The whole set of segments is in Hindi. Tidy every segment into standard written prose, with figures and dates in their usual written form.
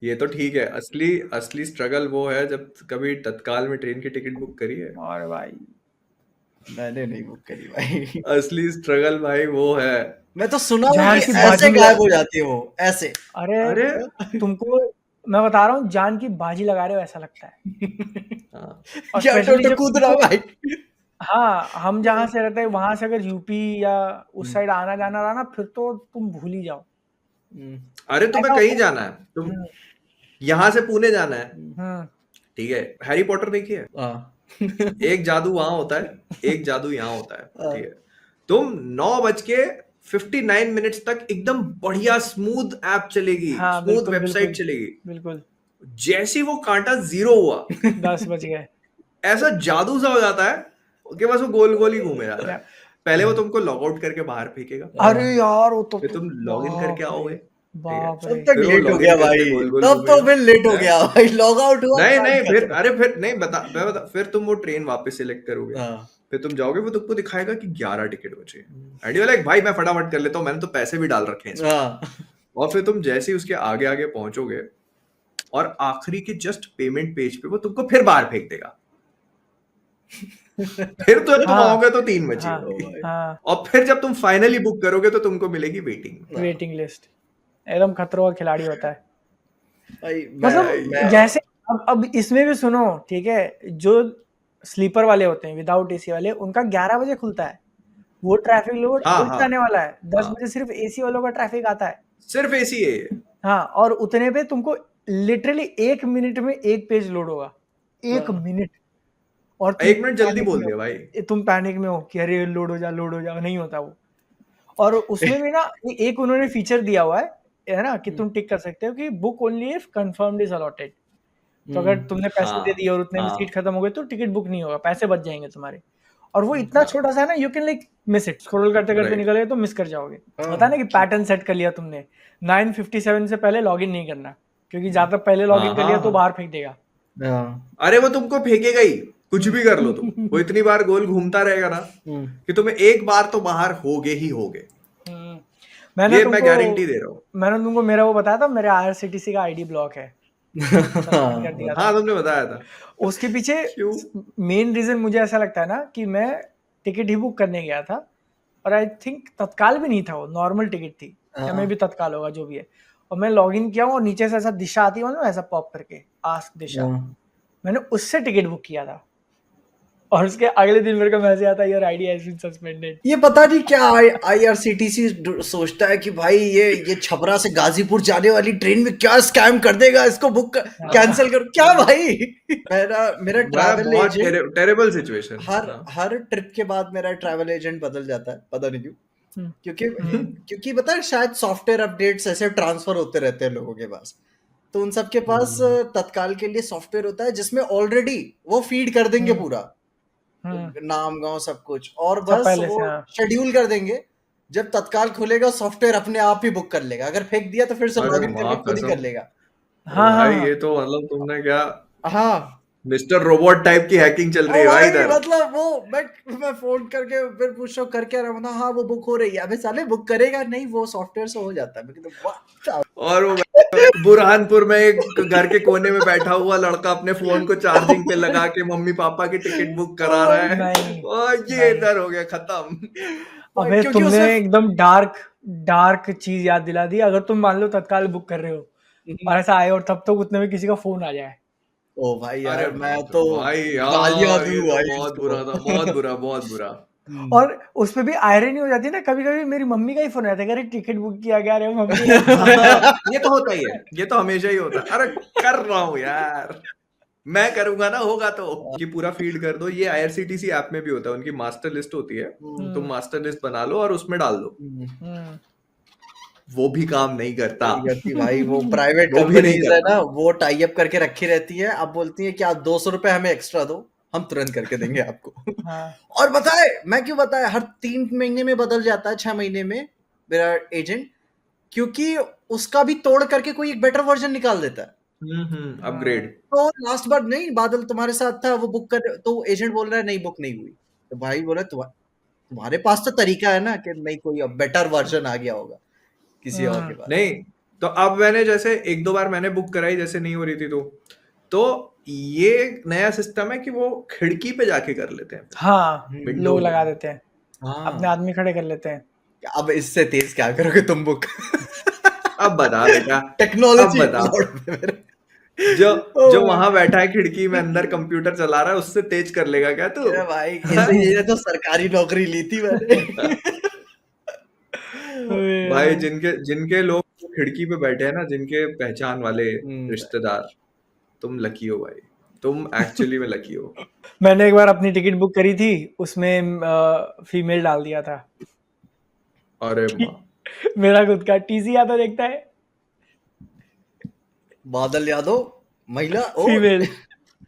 ये तो ठीक है, असली असली स्ट्रगल वो है जब कभी तत्काल में ट्रेन की टिकट बुक करी है। और भाई मैंने नहीं बुक करी भाई। असली स्ट्रगल भाई वो है। मैं तो सुना हूँ जान कि की ऐसे बाजी गायब हो जाती है वो, ऐसे। अरे अरे तुमको मैं बता रहा हूँ, जान की बाजी लगा रहे हो ऐसा लगता है। हाँ, और क्या स्पेशली टोटो जब कूद रहा तुमको, भाई। हाँ, हम जहाँ से रहते हैं वहां से अगर यूपी या उस साइड आना जाना रहा ना, फिर तो तुम भूल ही जाओ। अरे तुम्हें ऐसा कहीं होता जाना है, है। तुम यहाँ से पुणे जाना है, हम्म। ठीक है, हैरी पॉटर देखिए, हाँ। एक जादू वहां होता है, एक जादू यहाँ होता है, ठीक है। हाँ। तुम 9:59 तक एकदम बढ़िया स्मूथ ऐप चलेगी, हाँ स्मूथ बिल्कुल वेबसाइट बिल्कुल चलेगी। बिल्कुल। जैसी वो कांटा जीरो हुआ, 10 बज गए। ऐसा जादू सा हो जाता है कि बस वो गोल गोल ही घूमे जा रहा क्या? है। पहले वो तुमको लॉग आउट करके बाहर फेंकेगा, अरे यार वो तो फिर तुम लॉग इन करके बाप रे, आओगे, ठीक है, बाप तब रे। तक फिर वो लेट हो लॉग गया इन करके भाई। गोल गोल तब तो घूमेगा। फिर लेट हो हैं? गया भाई, लॉग आउट हुआ नहीं काम नहीं, फिर खत्म। अरे फिर नहीं, मैं बता फिर तुम वो ट्रेन वापस सिलेक्ट करोगे, हाँ। फिर तुम जाओगे, वो तुमको दिखाएगा कि 11 टिकट बचे हैं, एंड यू लाइक भाई मैं फटाफट कर लेता हूँ, मैंने तो पैसे भी डाल रखे हैं इसमें। हाँ। और फिर तुम जैसे ही उसके आगे आगे पहुंचोगे, और आखिरी के जस्ट पेमेंट पेज पे वो तुमको फिर बाहर फेंक देगा, फिर तो तुम हाँ आओगे तो 3 बची हाँ होगी, हाँ। और फिर जब तुम फाइनली बुक करोगे तो तुमको मिलेगी वेटिंग। हाँ। वेटिंग लिस्ट एकदम खतरनाक खिलाड़ी होता है। भाई मतलब भाई मैं जैसे अब इसमें भी सुनो, ठीक है, जो स्लीपर वाले होते हैं विदाउट एसी वाले, उनका 11 बजे खुलता है। वो ट्रैफिक लोड हाँ उल्ट हाँ जाने वाला है, दस हाँ, बजे सिर्फ एसी वालों का ट्रैफिक आता है। सिर्फ एसी है ये। हाँ, और उतने पे तुमको लिटरली 1 मिनट में एक पेज लोड होगा। 1 मिनट। और 1 मिनट जल्दी बोल दिया भाई। तुम पैनिक में हो कि अरे लोड हो जा, नहीं होता वो। और उसमें भी ना एक उन्होंने फीचर दिया हुआ है ना, कि तुम टिक कर सकते हो कि book only if confirmed is allotted. तो अगर तुमने पैसे दे हाँ दिए और उतने में सीट हाँ खत्म हो गई तो टिकट बुक नहीं होगा, पैसे बच जाएंगे तुम्हारे। और वो इतना हाँ, छोटा सा है ना, you can like miss it, scroll करते करते राइट। निकल गए तो मिस कर जाओगे। होता है हाँ। ना कि पैटर्न सेट कर लिया तुमने, 9:57 से पहले लॉगिन नहीं करना, क्योंकि ज्यादा पहले हाँ लॉगिन कर हाँ लिया तो हाँ, बाहर फेंक देगा। हाँ। अरे वो तुमको फेंकेगा ही, कुछ भी कर लो तुम, वो इतनी बार गोल घूमता रहेगा ना कि तुम्हें एक बार तो बाहर होगे ही होगे, हम्म। मैंने ये मैं तुमको गारंटी दे रहा हूँ। मैंने तुमको मेरा वो बताया था, मेरे आईआरसीटीसी का आईडी ब्लॉक है, सस्पेंड कर दिया हाँ था। तुमने बताया था। उसके पीछे क्यों? मेन रीजन मुझे ऐसा लगता है ना कि मैं टिकट ही बुक करने गया था, और आई थिंक तत्काल भी नहीं था, वो नॉर्मल टिकट थी, या मे भी तत्काल होगा जो भी है। और मैं लॉग इन किया हूँ और नीचे से ऐसा दिशा आती है मालूम है, ऐसा पॉप करके आस्क दिशा, मैंने उससे टिकट बुक किया था। और उसके अगले दिन मेरे को मैसेज आता है your ID has been suspended. ये पता नहीं क्या आईआरसीटीसी सोचता है कि भाई ये छपरा से गाजीपुर जाने वाली ट्रेन में क्या स्कैम कर देगा, इसको बुक कैंसिल कर क्या भाई। मेरा ट्रैवल बहुत एजेंट टेरेबल सिचुएशन। हर ट्रिप के बाद मेरा ट्रैवल एजेंट बदल जाता है, पता नहीं क्यों। क्योंकि क्योंकि पता है शायद सॉफ्टवेयर अपडेट्स ऐसे ट्रांसफर होते रहते हैं लोगों के पास। तो उन सबके पास तत्काल के लिए सॉफ्टवेयर होता है जिसमें ऑलरेडी वो फीड कर देंगे पूरा नाम गांव सब कुछ, और सब बस पहले वो से, हाँ। शेड्यूल कर देंगे। जब तत्काल खुलेगा सॉफ्टवेयर अपने आप ही बुक कर लेगा, अगर फेंक दिया तो फिर से अरे लॉगिन माँ करके खुद ही कर कसम, लेगा। हाँ हाँ भाई हाँ। ये तो मतलब तुमने क्या, हाँ। मिस्टर रोबोट टाइप की हैकिंग चल रही ओ है भाई भाई इधर। मतलब वो मैं फोन करके फिर पूछ रहा हूँ कर क्या रहा हूँ, हाँ वो बुक हो रही है। अबे साले बुक करेगा नहीं, वो सॉफ्टवेयर से हो जाता है। मैं कहता वाह। और वो बुरहानपुर में एक घर के कोने में बैठा हुआ लड़का अपने फोन को चार्जिंग पे लगा के मम्मी पापा की टिकट बुक करा रहा है, नहीं और ये नहीं, इधर हो गया खत्म। अबे क्योंकि तुमने उसमें एकदम डार्क डार्क चीज याद दिला दी। अगर तुम मान लो तत्काल बुक कर रहे हो और ऐसा आए और तब तक उतने में किसी का फोन आ जाए, ओ भाई अरे यार मैं बाप रे तो भाई गालियां यार, ये दूं तो भाई बहुत उसको। बुरा था, बहुत बुरा, बहुत बुरा। और उस पे भी आयरनी हो जाती है ना, कभी कभी मेरी मम्मी का ही फोन आता है, अरे टिकट बुक किया गया, अरे मम्मी ने हाँ, ये तो होता ही है, ये तो हमेशा ही होता है। अरे कर रहा हूँ यार, मैं करूंगा ना, होगा तो कि पूरा फीड कर दो। ये आईआरसीटीसी ऐप में भी होता है, उनकी मास्टर लिस्ट होती है, तुम मास्टर लिस्ट बना लो और उसमें डाल दो, वो भी काम नहीं करता। नहीं करती भाई, वो प्राइवेट वो भी नहीं कंपनीज है करता। ना, वो टाई अप करके रखी रहती है। अब बोलती है कि आप 200 रुपए हमें एक्स्ट्रा दो, हम तुरंत करके देंगे आपको। हाँ और बताए मैं क्यों बताया, हर 3 महीने में बदल जाता है, 6 महीने में मेरा एजेंट, क्योंकि उसका भी तोड़ करके कोई एक बेटर वर्जन निकाल देता है। अपग्रेड। तो लास्ट बार नहीं, बादल तुम्हारे साथ था, वो बुक कर, तो एजेंट बोल रहा है नहीं बुक नहीं हुई। तो भाई बोला तुम्हारे पास तो तरीका है ना कि नहीं, कोई बेटर वर्जन आ गया होगा किसी और के पास। नहीं, तो अब मैंने जैसे एक दो बार मैंने बुक कराई, जैसे नहीं हो रही थी तो ये नया सिस्टम है कि वो खिड़की पे जाके कर लेते हैं, हाँ विंडो लोग पे। लगा देते हैं, अपने हाँ आदमी खड़े कर लेते हैं। अब इससे तेज क्या करोगे तुम बुक? अब बता बेटा, अब टेक्नोलॉजी बता, जो जो वहां बैठा है खिड़की में अंदर कंप्यूटर चला रहा है, उससे तेज कर लेगा क्या तू? अरे भाई ये तो सरकारी नौकरी ली थी मैंने। भाई जिनके जिनके लोग खिड़की पे बैठे हैं ना, जिनके पहचान वाले रिश्तेदार, तुम लकी हो भाई, तुम एक्चुअली में लकी हो। मैंने एक बार अपनी टिकट बुक करी थी, उसमें फीमेल डाल दिया था। अरे माँ, मेरा खुद का टीसी आता देखता है बादल यादव महिला ओ फीमेल।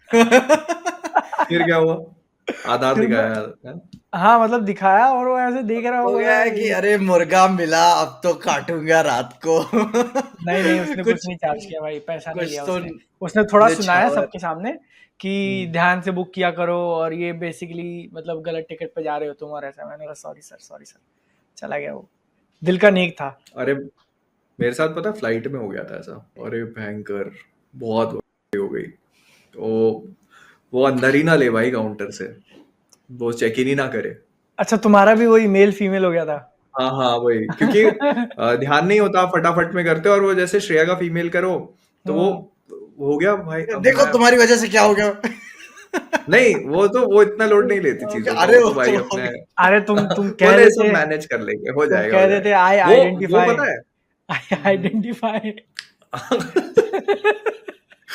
फिर क्या हुआ? आधार फिर दिखाया मैं- है? हाँ मतलब दिखाया, और वो ऐसे देख रहा हो होगा गया है कि अरे मुर्गा मिला अब तो काटूंगा रात को। नहीं नहीं, उसने कुछ कुछ नहीं चार्ज किया भाई, पैसा नहीं कुछ लिया तो उसने। उसने थोड़ा सुनाया निछावर। सबके सामने कि ध्यान से बुक किया करो, और ये बेसिकली मतलब गलत टिकट पे जा रहे हो तुम, और ऐसा। मैंने कहा सॉरी सर, चला गया वो। दिल का नेक था। अरे मेरे साथ पता फ्लाइट में हो गया था ऐसा, अरे भयंकर, बहुत हो गई। वो अंदर ही ना ले भाई काउंटर से, वो चेक इन ही ना करे। अच्छा तुम्हारा भी वही मेल फीमेल हो गया था? हाँ वही, क्योंकि ध्यान नहीं होता, फटाफट में करते, और वो जैसे श्रेया का फीमेल करो तो वो हो गया भाई। अब देखो तुम्हारी वजह से क्या हो गया। नहीं, वो इतना लोड नहीं लेती चीजों का, अरे वो तो वो भाई तो अपने अरे तुम कह बोले रहे सब थे, मैनेज कर लेंगे, हो तुम जाएगा, कह हो रहे थे जाएगा। आई वो आइडेंटिफाई, पता है आई आइडेंटिफाई।